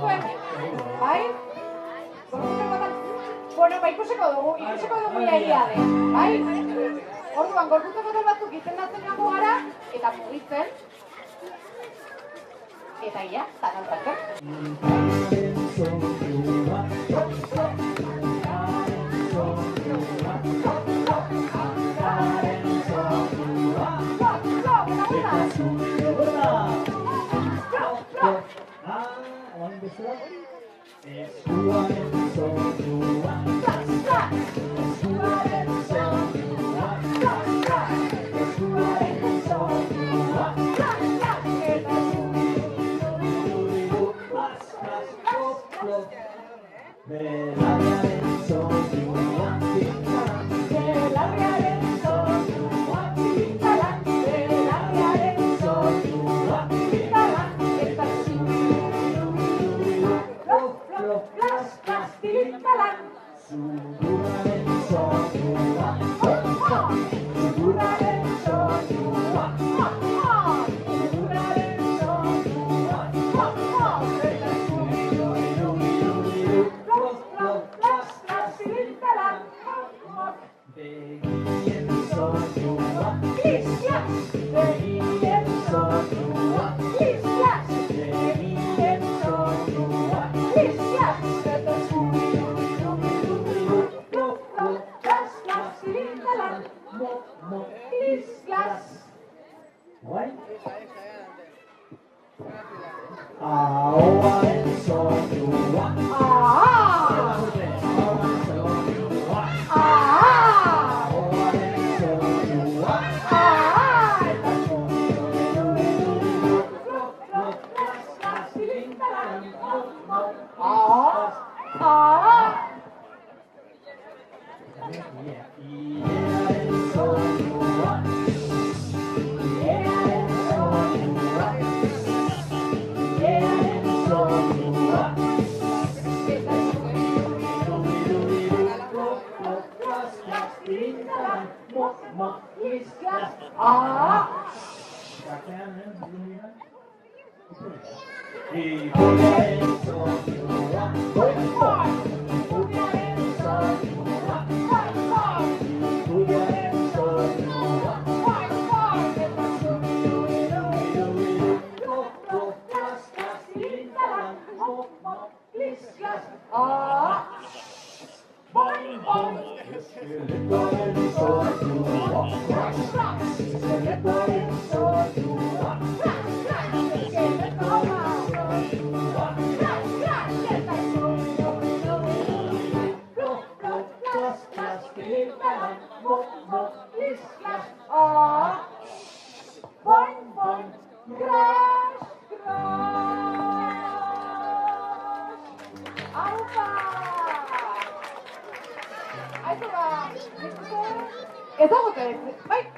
zuen? Bai? Bueno, ikusiko dugu egia den, bai? Orduan, gorputz botal batzuk izendatzen gango gara, eta mugitzen. Eta ia, zanaltatzen.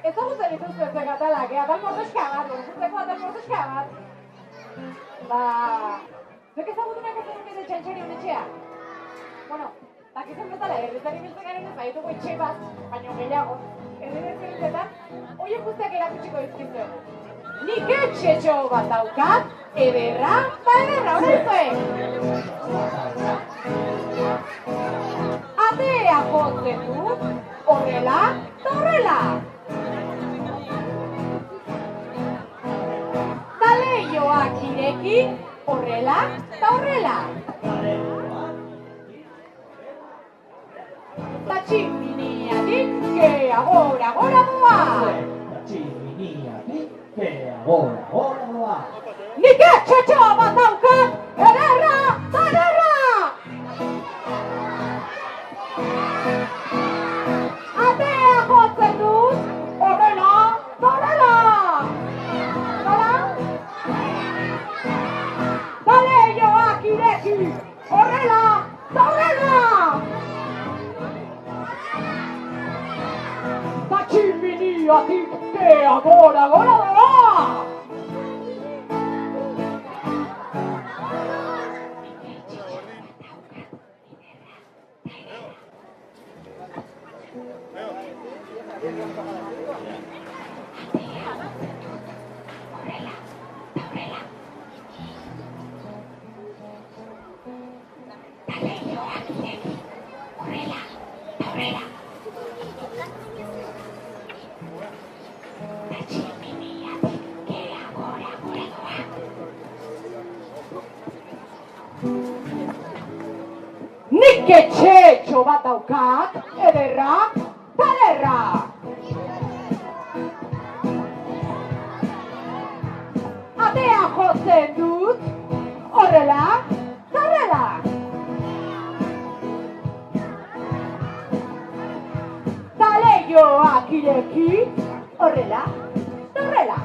Ezagutzen dituzte ez gatalak, atal mordeska bat. Zuek ezagutunak ez dut txantxari honetxea? Bueno, dakizan bezala, herritan ibiltzen garen ez baditugu etxe bat, baino gehiago. Herritan horiek guztiak erakutsiko dizkizuegu. Nik etxetxo bat daukat, ederra, horretzoek! Atea jotzen dut, horrela, eta horrela! Taleioak ireki, horrela, eta horrela! Ta tximiniatik, kea gora doa! Nik etxetxo bat daukat, ederra, eta ederra! Atea jotzen dut, horrela, eta horrela! Nola? Taleioak ireki, horrela, eta horrela! Ta tximiniatik, kea gora doa! Nik etxetxo bat daukat, ederra, talerra. Atea jotzen dut, horrela, horrela. Taleioak ireki, horrela, horrela.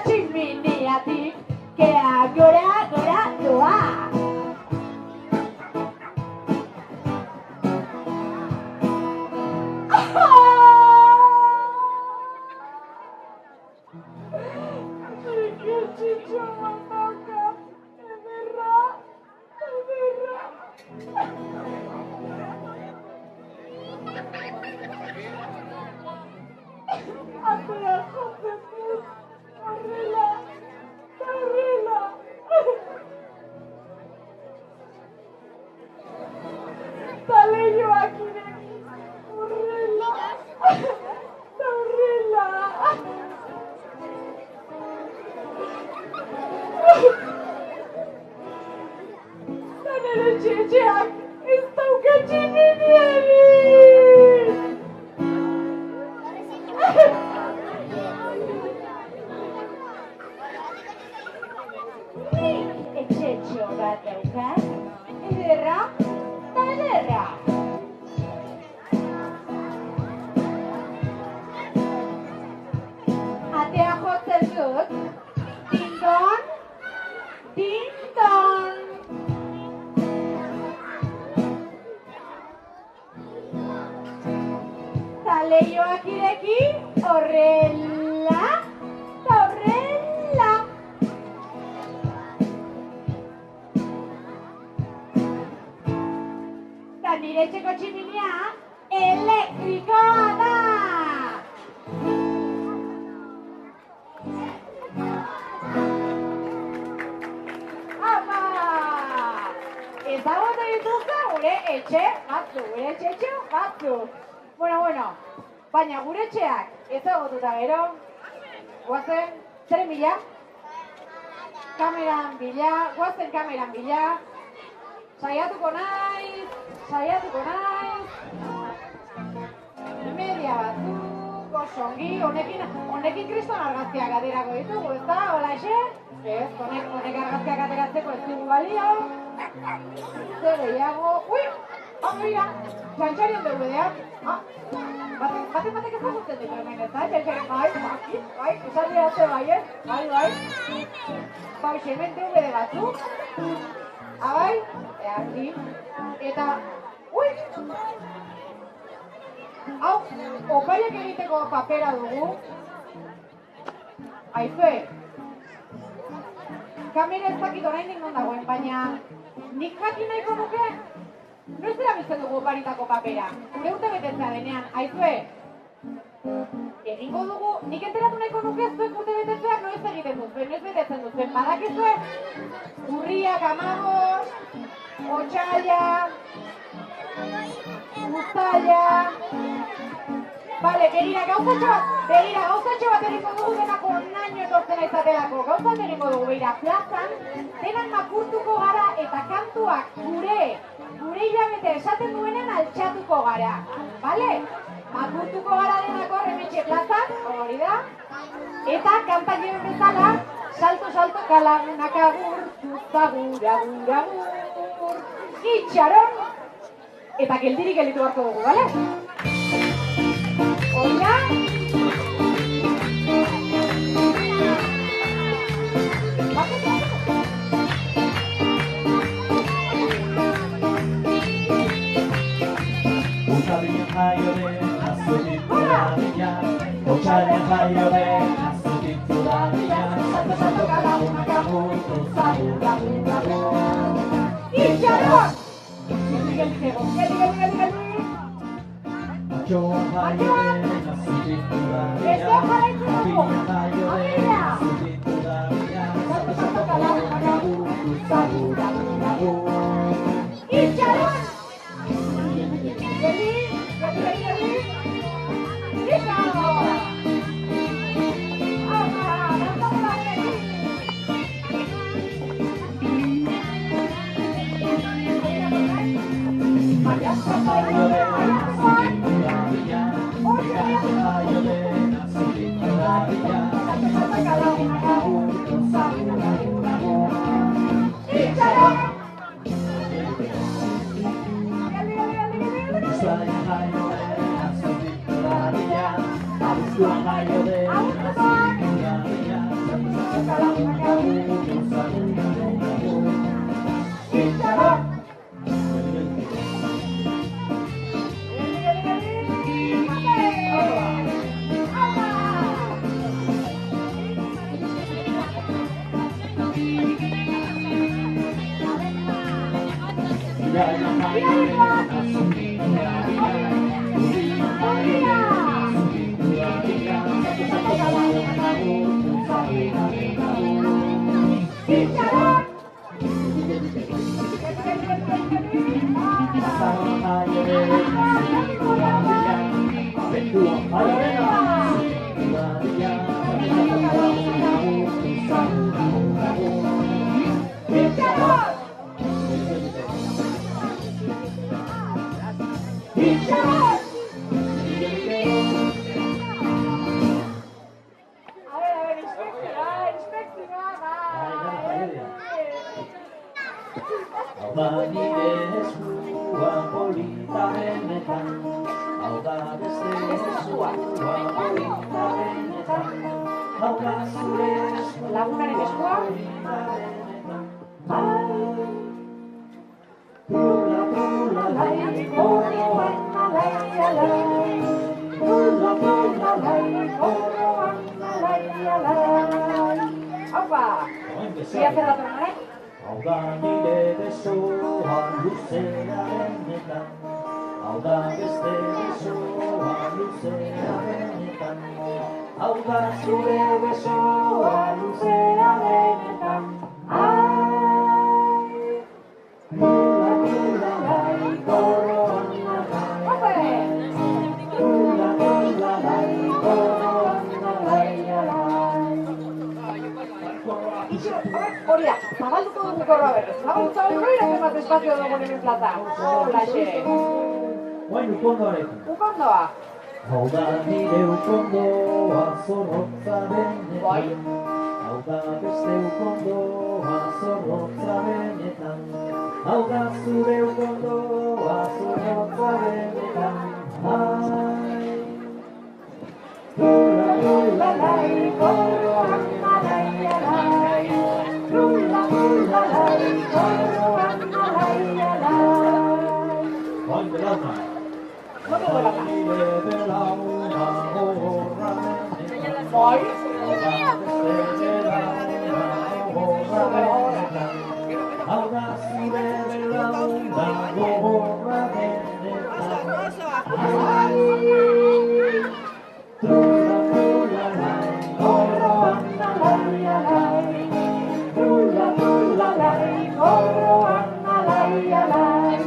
Tximiniatik, kea gora, gora, doa. Taleioak ireki, horrela, horrela. Nere txetxeak ez dauka tximiniarik. Nik etxetxo bat daukat, ederra, talerra. Atea jotzen dut, ding-dong, ding-dong. Taleioak ireki, horrela, horrela. Ta nire etxeko tximinia elektrikoa da. Ama! Ezagutu dituzte gure etxe batzuk, gure etxe batzuk. Bueno, baina gure etxeak ezagututa gero, guazen, zeren bila? Kameran bila, guazen kameran bila. Saiatuko naiz. Media batzuk, osongi, honekin kriston argazkiak aterako ditugu, ez da, hola exe? Ez, honek argazkiak ateratzeko ez dugu balio. Zer gehiago, ui, mira, txantxarion DVD-ak. Batek ezagutzen ditu hemen, ez da, txantxarion, bai, esan diratze baiet, bai. Bai, hemen DVD batzuk. Abai, aquí, eta, ui! Hau, opaiak egiteko papera dugu. Aizue, kamera ez dakit oraindik non dagoen, baina nik jakin nahiko nuke, noiz erabiltzen dugu oparitako papera. Gure urte betetzea denean, aizue, egingo dugu, nik enteratu nahiko nuke zuek urte betetzeak noiz egiten duzuen, noiz betetzen duzuen. Badakizue, urriak 15, otsaila, uztaila. Bale, begira gauzatxo bat egingo dugu denako naino etortzen aizatelako. Gauzat egingo dugu, begira, plazan, denan makurtuko gara eta kantuak gure hilabete esaten duenen altxatuko gara. Bale? Makurtuko gara denako Remetxe plazan, hori da. Eta kantak gero bezala, salto, kalagunak agur, agur, itxaron, eta geldirik gelditu beharko dugu, bale? Oia? Otxaldian jaio den, azutitu dadian. Otxaldian jaio den, azutitu dadian. Salto, kalagunak agur, agur. Itxaron! Geldi. Matxoan jaio den, azutitu dadian. Esto jarraitzen dugu. Otxaldian jaio den, azutitu dadian. Salto, kalagunak agur, agur. Itxaron! Geldi. Lagunaren eskua. Opa! Sia zerratu nahi? Hau da nire besoa luzea benetan, hau da beste besoa luzea benetan, hau da zure besoa luzea benetan. Lula, lula, lai, koroan nalai. Lula, lula, lai, koroan nalai, alai. Hori da, zabalduko dugu korroa berrez. Zabalduko irak emat espazio dugu hemen plata. Holaxe. Guain ukondoarekin. Ukondoa. Hau da nire ukondoa zorrotza benetan. Bai. Hau da beste ukondoa zorrotza benetan. Hau da zure ukondoa zorrotza benetan. Ai. Lula, lula, lai, koroan nalai, alai. Lula, lula, lai, koroan nalai, alai. Guain belauna. Zotu belaka. Nire belauna horra benetan. Bai. Hau da zure belauna gogorra benetan. Trula, trula, lai, koroan nalai, alai. Trula, trula, lai, koroan nalai, alai.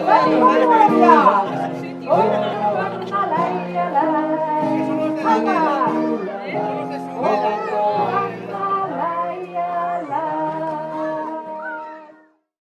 Bai, bai, bai, bai. Koroan nalai, alai.